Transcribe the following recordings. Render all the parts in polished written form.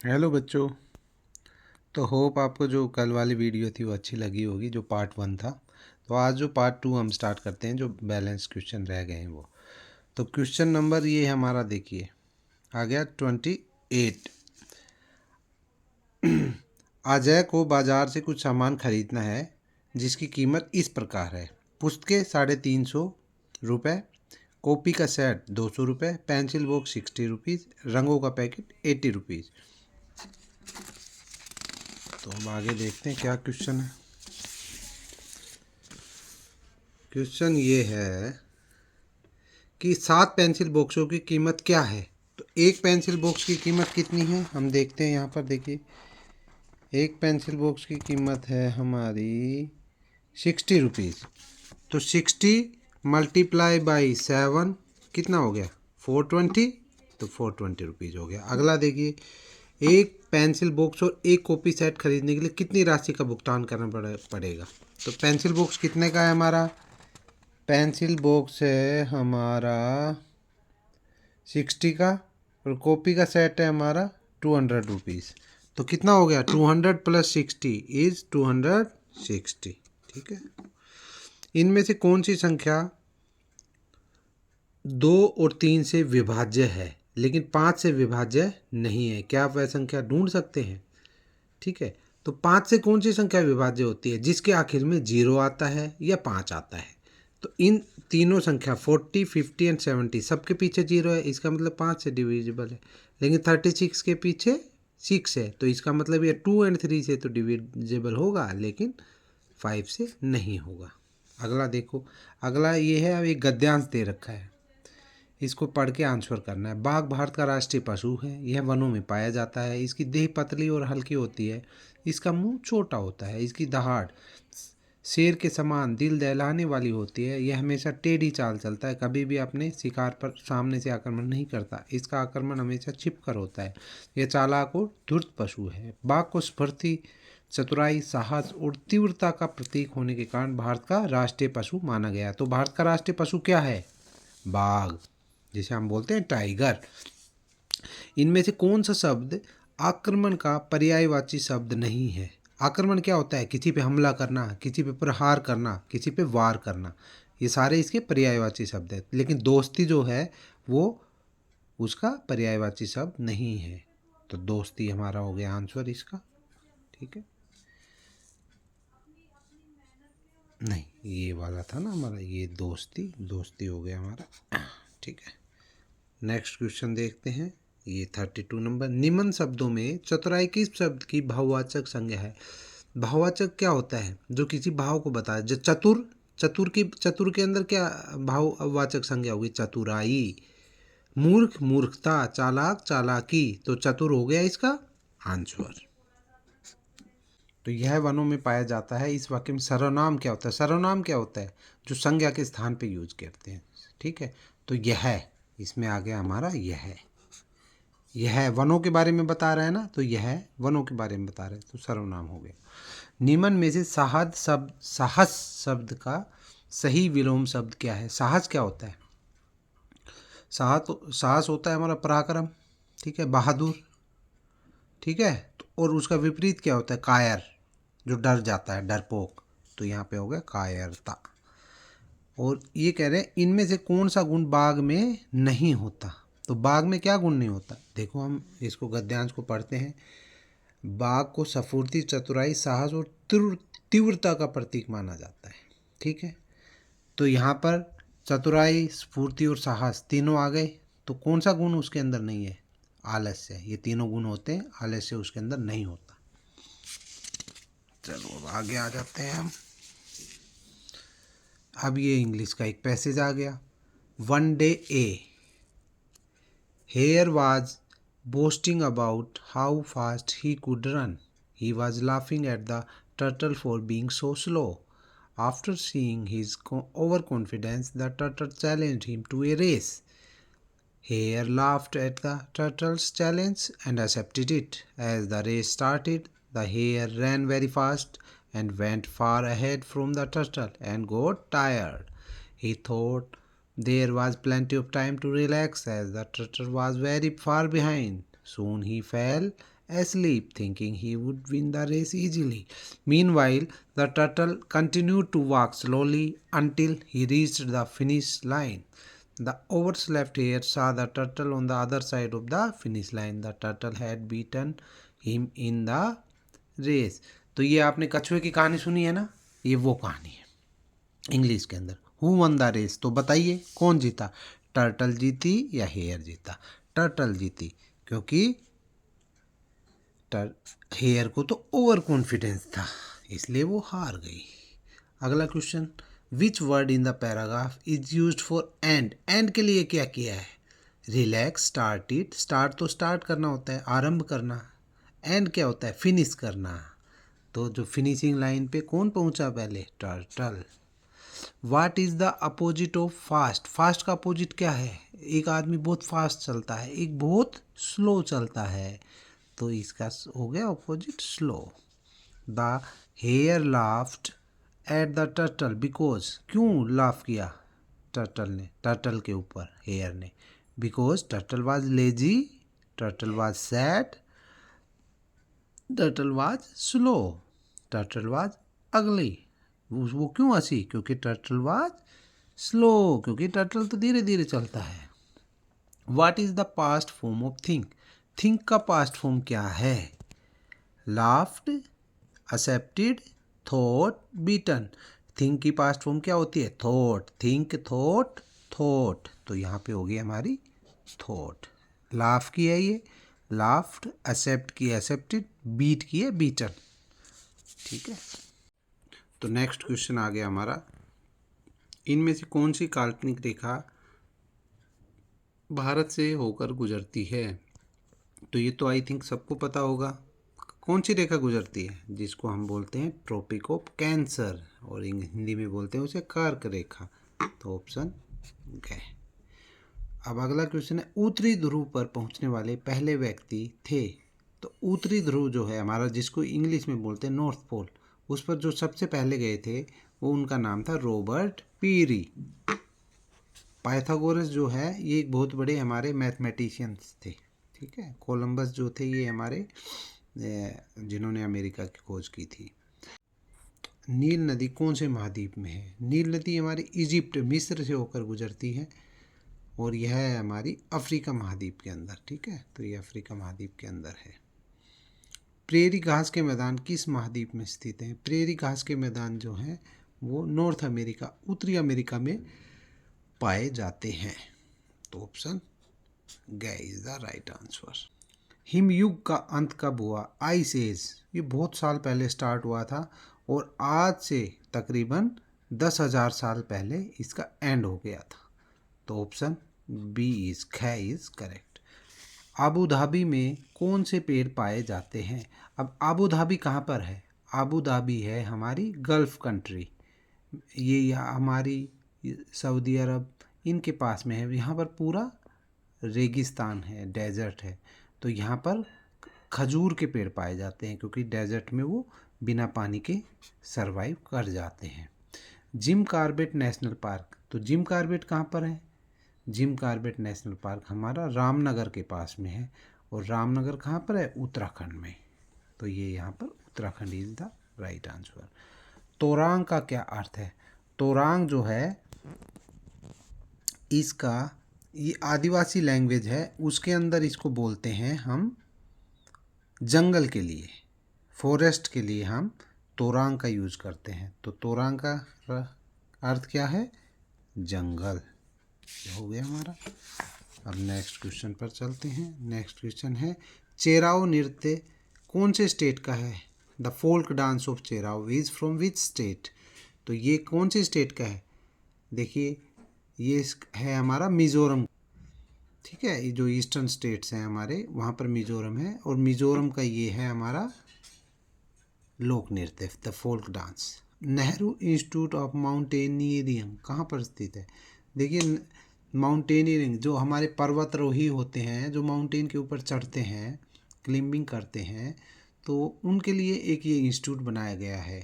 Hello बच्चों। तो hope आपको जो कल वाली वीडियो थी वो अच्छी लगी होगी, जो पार्ट 1 था। तो आज जो पार्ट 2 हम स्टार्ट करते हैं, जो बैलेंस क्वेश्चन रह गए हैं वो। तो क्वेश्चन नंबर ये हमारा देखिए आ गया 28। अजय को बाजार से कुछ सामान खरीदना है जिसकी कीमत इस प्रकार है। पुस्तकें 350 रुपये, कॉपी का सेट 200 रुपये, पेंसिल बॉक्स 60 रुपीज़, रंगों का पैकेट 80 रुपीज़। तो हम आगे देखते हैं क्या क्वेश्चन है। क्वेश्चन ये है कि 7 पेंसिल बॉक्सों की कीमत क्या है। तो एक पेंसिल बॉक्स की कीमत कितनी है हम देखते हैं। यहाँ पर देखिए, एक पेंसिल बॉक्स की कीमत है हमारी 60 रुपीज़। तो 60 मल्टीप्लाई बाई 7 कितना हो गया, 420। तो 420 रुपीज़ हो गया। अगला देखिए, एक पेंसिल बॉक्स और एक कॉपी सेट खरीदने के लिए कितनी राशि का भुगतान करना पड़ेगा। तो पेंसिल बॉक्स कितने का है हमारा, पेंसिल बॉक्स है हमारा 60 का, और कॉपी का सेट है हमारा 200 रुपीज़। तो कितना हो गया, 200 प्लस 60 इज़ 260। ठीक है। इनमें से कौन सी संख्या 2 और 3 से विभाज्य है लेकिन 5 से विभाज्य नहीं है। क्या आप वह संख्या ढूंढ सकते हैं। ठीक है। तो 5 से कौन सी संख्या विभाज्य होती है, जिसके आखिर में 0 आता है या 5 आता है। तो इन तीनों संख्या 40, 50 एंड 70 सबके पीछे 0 है, इसका मतलब 5 से डिविजिबल है। लेकिन 36 के पीछे 6 है, तो इसका मतलब ये 2 एंड 3 से तो डिविजिबल होगा लेकिन 5 से नहीं होगा। अगला देखो, अगला ये है, अब एक गद्यांश दे रखा है, इसको पढ़ के आंसर करना है। बाघ भारत का राष्ट्रीय पशु है। यह वनों में पाया जाता है। इसकी देह पतली और हल्की होती है। इसका मुंह छोटा होता है। इसकी दहाड़ शेर के समान दिल दहलाने वाली होती है। यह हमेशा टेढ़ी चाल चलता है, कभी भी अपने शिकार पर सामने से आक्रमण नहीं करता। इसका आक्रमण हमेशा छिपकर होता है। यह चालाक और धूर्त पशु है। बाघ को स्फूर्ति, चतुराई, साहस और तीव्रता का प्रतीक होने के कारण भारत का राष्ट्रीय पशु माना गया। तो भारत का राष्ट्रीय पशु क्या है, बाघ, जिसे हम बोलते हैं टाइगर। इनमें से कौन सा शब्द आक्रमण का पर्यायवाची शब्द नहीं है। आक्रमण क्या होता है, किसी पे हमला करना, किसी पे प्रहार करना, किसी पे वार करना, ये सारे इसके पर्यायवाची शब्द है। लेकिन दोस्ती जो है वो उसका पर्यायवाची शब्द नहीं है। तो दोस्ती हमारा हो गया आंसर इसका। ठीक है, नहीं ये वाला था ना हमारा, ये दोस्ती, दोस्ती हो गया हमारा। ठीक है, नेक्स्ट क्वेश्चन देखते हैं। ये 32 नंबर, निम्न शब्दों में चतुराई किस शब्द की भाववाचक संज्ञा है। भाववाचक क्या होता है, जो किसी भाव को बताए। जो चतुर, चतुर के अंदर क्या भाववाचक संज्ञा होगी, चतुराई। मूर्ख, मूर्खता। चालाक, चालाकी। तो चतुर हो गया इसका आंसर। तो यह वनों में पाया जाता है। इस वाक्य में सर्वनाम क्या होता है, सर्वनाम क्या होता है, जो संज्ञा के स्थान पे यूज करते हैं। ठीक है, तो यह इसमें आ गया हमारा यह वनों के बारे में बता रहे हैं ना, तो यह वनों के बारे में बता रहे हैं, तो सर्वनाम हो गया। निम्न में से साहस शब्द का सही विलोम शब्द क्या है। साहस क्या होता है, साहस होता है हमारा पराक्रम। ठीक है, बहादुर। ठीक है, तो और उसका विपरीत क्या होता है, कायर, जो डर जाता है, डरपोक। तो यहाँ पे हो गया कायरता। और ये कह रहे हैं इनमें से कौन सा गुण बाघ में नहीं होता। तो बाघ में क्या गुण नहीं होता, देखो हम इसको गद्यांश को पढ़ते हैं। बाघ को सफूर्ति, चतुराई, साहस और तीव्रता का प्रतीक माना जाता है। ठीक है, तो यहाँ पर चतुराई, स्फूर्ति और साहस तीनों आ गए। तो कौन सा गुण उसके अंदर नहीं है, आलस्य। ये तीनों गुण होते हैं, आलस्य उसके अंदर नहीं होता। चलो अब आगे आ जाते हैं हम। अब ये इंग्लिश का एक पैसेज आ गया। One day a hare was boasting about how fast he could run. He was laughing at the turtle for being so slow. After seeing his overconfidence, the turtle challenged him to a race. Hare laughed at the turtle's challenge and accepted it. As the race started, the hare ran very fast and went far ahead from the turtle and got tired. He thought there was plenty of time to relax as the turtle was very far behind. Soon he fell asleep, thinking he would win the race easily. Meanwhile, the turtle continued to walk slowly until he reached the finish line. The overslept hare saw the turtle on the other side of the finish line. The turtle had beaten him in the race. तो ये आपने कछुए की कहानी सुनी है ना, ये वो कहानी है इंग्लिश के अंदर। हु वन द रेस, तो बताइए कौन जीता, टर्टल जीती या हेयर जीता? टर्टल जीती, क्योंकि हेयर को तो ओवर कॉन्फिडेंस था, इसलिए वो हार गई। अगला question, which word in the paragraph is used for and? And के लिए क्या किया है? Relax, start it. स्टार्ट तो स्टार्ट करना होता है, आरंभ करना। एंड क्या होता है? फिनिश करना। तो जो फिनिशिंग लाइन पे कौन पहुंचा पहले? Turtle. What is the opposite of fast? Fast का अपोजिट क्या है? एक आदमी बहुत फास्ट चलता है, एक बहुत स्लो चलता है, तो इसका हो गया opposite slow. The hare laughed at the turtle because, क्यों लाफ किया टर्टल ने, टर्टल के ऊपर हेयर ने? Because turtle was lazy, turtle was sad, turtle was slow, turtle was ugly. वो क्यों हंसी? क्योंकि टर्टल वाज स्लो, क्योंकि टर्टल तो धीरे धीरे चलता है। What is the past form of think? Think का पास्ट फॉर्म क्या है? Laughed, accepted, thought, beaten. Think की पास्ट फॉर्म क्या होती है? थॉट। थिंक, थॉट, थॉट, तो यहाँ पे होगी हमारी थॉट। लाफ की है ये, लाफ्ड, एक्सेप्ट की एक्सेप्टेड, बीट की है बीटन। ठीक है, तो नेक्स्ट क्वेश्चन आ गया हमारा, इनमें से कौन सी काल्पनिक रेखा भारत से होकर गुजरती है? तो ये तो आई थिंक सबको पता होगा। कौन सी रेखा गुजरती है? जिसको हम बोलते हैं ट्रॉपिक ऑफ कैंसर, और हिंदी में बोलते हैं उसे कर्क रेखा। तो ऑप्शन गए। अब अगला क्वेश्चन है, उत्तरी ध्रुव पर पहुंचने वाले पहले व्यक्ति थे? तो उत्तरी ध्रुव जो है हमारा, जिसको इंग्लिश में बोलते हैं नॉर्थ पोल, उस पर जो सबसे पहले गए थे वो उनका नाम था रॉबर्ट पीरी। पाइथागोरस जो है ये एक बहुत बड़े हमारे मैथमेटिशियंस थे। ठीक है, कोलंबस जो थे ये हमारे जिन्होंने अमेरिका की खोज की थी। नील नदी कौन से महाद्वीप में है? नील नदी हमारी इजिप्ट, मिस्र से होकर गुजरती है, और यह है हमारी अफ्रीका महाद्वीप के अंदर। ठीक है, तो ये अफ्रीका महाद्वीप के अंदर है। प्रेरी घास के मैदान किस महाद्वीप में स्थित हैं? प्रेरी घास के मैदान जो हैं वो नॉर्थ अमेरिका, उत्तरी अमेरिका में पाए जाते हैं। तो ऑप्शन ग इज द राइट आंसर। हिमयुग का अंत कब हुआ? आइस एज, ये बहुत साल पहले स्टार्ट हुआ था, और आज से तकरीबन 10,000 साल पहले इसका एंड हो गया था। तो ऑप्शन बी इज ख इज करेक्ट। आबू धाबी में कौन से पेड़ पाए जाते हैं? अब आबू धाबी कहाँ पर है? आबू धाबी है हमारी गल्फ़ कंट्री, ये यहाँ हमारी सऊदी अरब इनके पास में है। यहाँ पर पूरा रेगिस्तान है, डेजर्ट है, तो यहाँ पर खजूर के पेड़ पाए जाते हैं, क्योंकि डेजर्ट में वो बिना पानी के सरवाइव कर जाते हैं। जिम कॉर्बेट नेशनल पार्क, तो जिम कॉर्बेट कहाँ पर है? जिम कॉर्बेट नेशनल पार्क हमारा रामनगर के पास में है, और रामनगर कहाँ पर है? उत्तराखंड में। तो ये यहाँ पर Uttarakhand is the right answer. तोरांग का क्या अर्थ है? तोरांग जो है इसका, ये आदिवासी लैंग्वेज है, उसके अंदर इसको बोलते हैं हम जंगल के लिए, फॉरेस्ट के लिए हम तोरांग का यूज़ करते हैं। तो तोरांग का अर्थ क्या है? जंगल। हो गया हमारा। अब नेक्स्ट क्वेश्चन पर चलते हैं। नेक्स्ट क्वेश्चन है, चेराओ नृत्य कौन से स्टेट का है? The folk dance of Cheraw is from which state? तो ये कौन से स्टेट का है? देखिए ये है हमारा मिज़ोरम। ठीक है, ये जो ईस्टर्न स्टेट्स हैं हमारे, वहाँ पर मिज़ोरम है, और मिज़ोरम का ये है हमारा लोक नृत्य the folk dance. Nehru institute of mountaineering कहाँ पर स्थित है? देखिए माउंटेनियरिंग जो हमारे पर्वतारोही होते हैं, जो माउंटेन के ऊपर चढ़ते हैं, क्लाइंबिंग करते हैं, तो उनके लिए एक ये इंस्टीट्यूट बनाया गया है।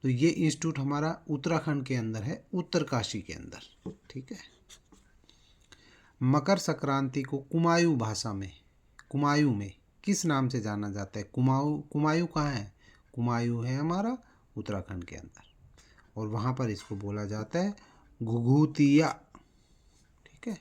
तो ये इंस्टीट्यूट हमारा उत्तराखंड के अंदर है, उत्तरकाशी के अंदर। ठीक है, मकर संक्रांति को कुमायूं भाषा में, कुमायूं में किस नाम से जाना जाता है? कुमाऊँ, कुमायूं कहाँ है? कुमायूं है हमारा उत्तराखंड के अंदर, और वहाँ पर इसको बोला जाता है घुघुतिया। ठीक है।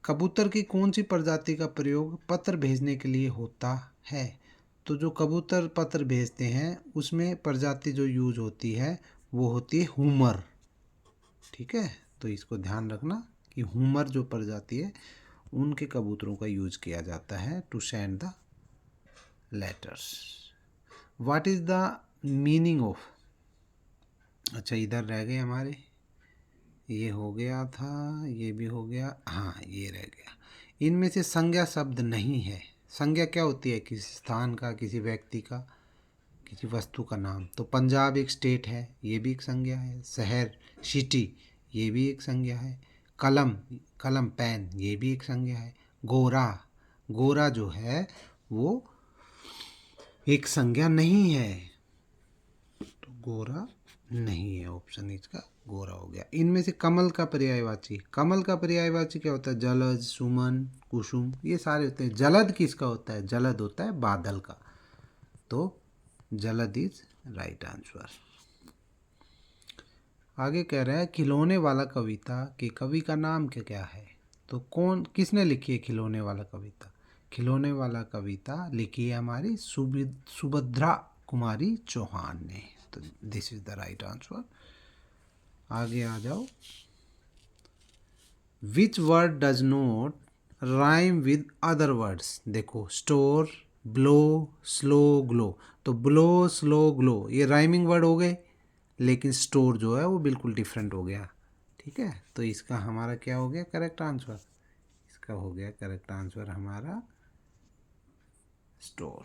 कबूतर की कौन सी प्रजाति का प्रयोग पत्र भेजने के लिए होता है? तो जो कबूतर पत्र भेजते हैं उसमें प्रजाति जो यूज होती है वो होती है हुमर। ठीक है, तो इसको ध्यान रखना कि हुमर जो प्रजाति है उनके कबूतरों का यूज किया जाता है to send the letters. What is the meaning of, अच्छा इधर रह गए हमारे, ये हो गया था, ये भी हो गया, हाँ ये रह गया। इनमें से संज्ञा शब्द नहीं है। संज्ञा क्या होती है? किसी स्थान का, किसी व्यक्ति का, किसी वस्तु का नाम। तो पंजाब एक स्टेट है, ये भी एक संज्ञा है। शहर, सिटी, ये भी एक संज्ञा है। कलम, कलम पेन, ये भी एक संज्ञा है। गोरा, गोरा जो है वो एक संज्ञा नहीं है, तो गोरा नहीं है, ऑप्शन इसका गोरा हो गया। इनमें से कमल का पर्यायवाची, कमल का पर्यायवाची क्या होता है? जलज, सुमन, कुसुम, ये सारे होते हैं। जलद किसका होता है? जलद होता है बादल का, तो जलद इज राइट आंसर। आगे कह रहा है खिलौने वाला कविता के कवि का नाम क्या क्या है? तो कौन, किसने लिखी है खिलौने वाला कविता? खिलौने वाला कविता लिखी है हमारी सुभद्रा कुमारी चौहान ने, तो this is the right answer. आगे आ जाओ। Which word does not rhyme with other words? देखो, स्टोर, ब्लो, स्लो, ग्लो। तो ब्लो, स्लो, ग्लो ये राइमिंग वर्ड हो गए, लेकिन स्टोर जो है वो बिल्कुल डिफरेंट हो गया। ठीक है, तो इसका हमारा क्या हो गया करेक्ट आंसर? इसका हो गया करेक्ट आंसर हमारा स्टोर।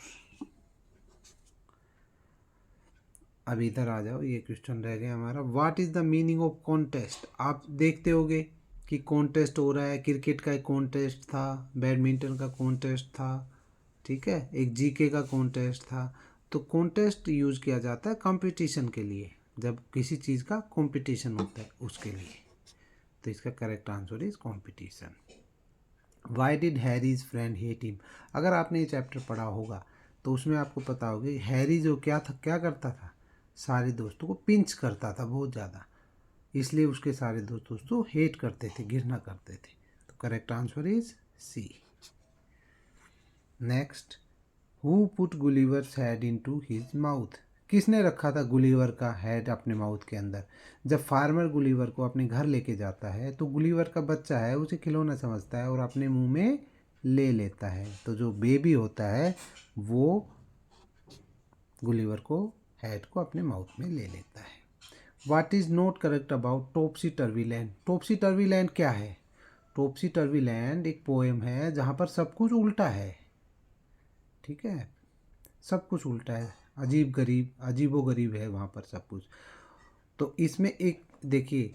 अब इधर आ जाओ, ये क्वेश्चन रह गया हमारा। What is the meaning of contest? आप देखते होगे कि कॉन्टेस्ट हो रहा है, क्रिकेट का एक कॉन्टेस्ट था, बैडमिंटन का कॉन्टेस्ट था, ठीक है, एक जीके का कॉन्टेस्ट था। तो कॉन्टेस्ट यूज किया जाता है कंपटीशन के लिए, जब किसी चीज़ का कंपटीशन होता है उसके लिए। तो इसका correct answer is competition. Why did Harry's friend hate him? अगर आपने ये चैप्टर पढ़ा होगा तो उसमें आपको पता होगा हैरी जो क्या था, क्या करता था, सारे दोस्तों को पिंच करता था बहुत ज़्यादा, इसलिए उसके सारे दोस्त उसको हेट करते थे, घृणा करते थे। तो correct answer is C. Next, who put Gulliver's head into his mouth? किसने रखा था गुलिवर का हेड अपने माउथ के अंदर? जब फार्मर गुलिवर को अपने घर लेके जाता है तो गुलिवर का बच्चा है उसे खिलौना समझता है और अपने मुंह में ले लेता है। तो जो बेबी होता है वो गुलिवर को, हेड को अपने माउथ में ले लेता है। What is not correct about टॉपसी टर्वी land? टॉपसी टर्वी land क्या है? टॉपसी टर्वी लैंड एक पोएम है जहाँ पर सब कुछ उल्टा है। ठीक है, सब कुछ उल्टा है, अजीब गरीब, अजीबो गरीब है वहाँ पर सब कुछ। तो इसमें एक देखिए,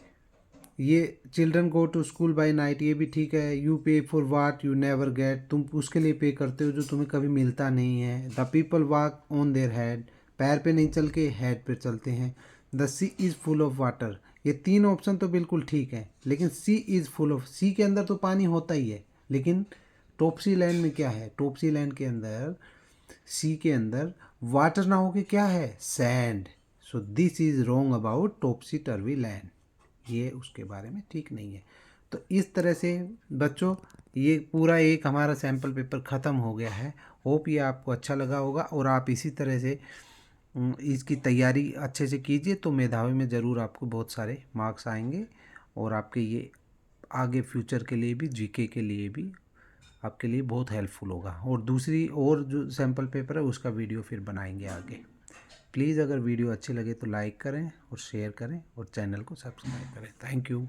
ये children go to school by night, ये भी ठीक है। You pay for what you never get, तुम उसके लिए पे करते हो जो तुम्हें कभी मिलता नहीं है। The people walk on their head, पैर पे नहीं चल के हेड पे चलते हैं। The sea is full of water, ये तीन ऑप्शन तो बिल्कुल ठीक है, लेकिन sea is full of, sea के अंदर तो पानी होता ही है, लेकिन टॉपसी लैंड में क्या है? टॉपसी लैंड के अंदर, सी के अंदर वाटर ना होके क्या है? Sand. So this is wrong about टॉपसी टर्वी land, ये उसके बारे में ठीक नहीं है। तो इस तरह से बच्चों ये पूरा एक हमारा सैम्पल पेपर ख़त्म हो गया है। होप ये आपको अच्छा लगा होगा और आप इसी तरह से इसकी तैयारी अच्छे से कीजिए, तो मेधावी में ज़रूर आपको बहुत सारे मार्क्स आएंगे और आपके ये आगे फ्यूचर के लिए भी, जीके के लिए भी आपके लिए बहुत हेल्पफुल होगा। और दूसरी और जो सैम्पल पेपर है उसका वीडियो फिर बनाएंगे आगे। प्लीज़ अगर वीडियो अच्छी लगे तो लाइक करें और शेयर करें और चैनल को सब्सक्राइब करें। Thank you.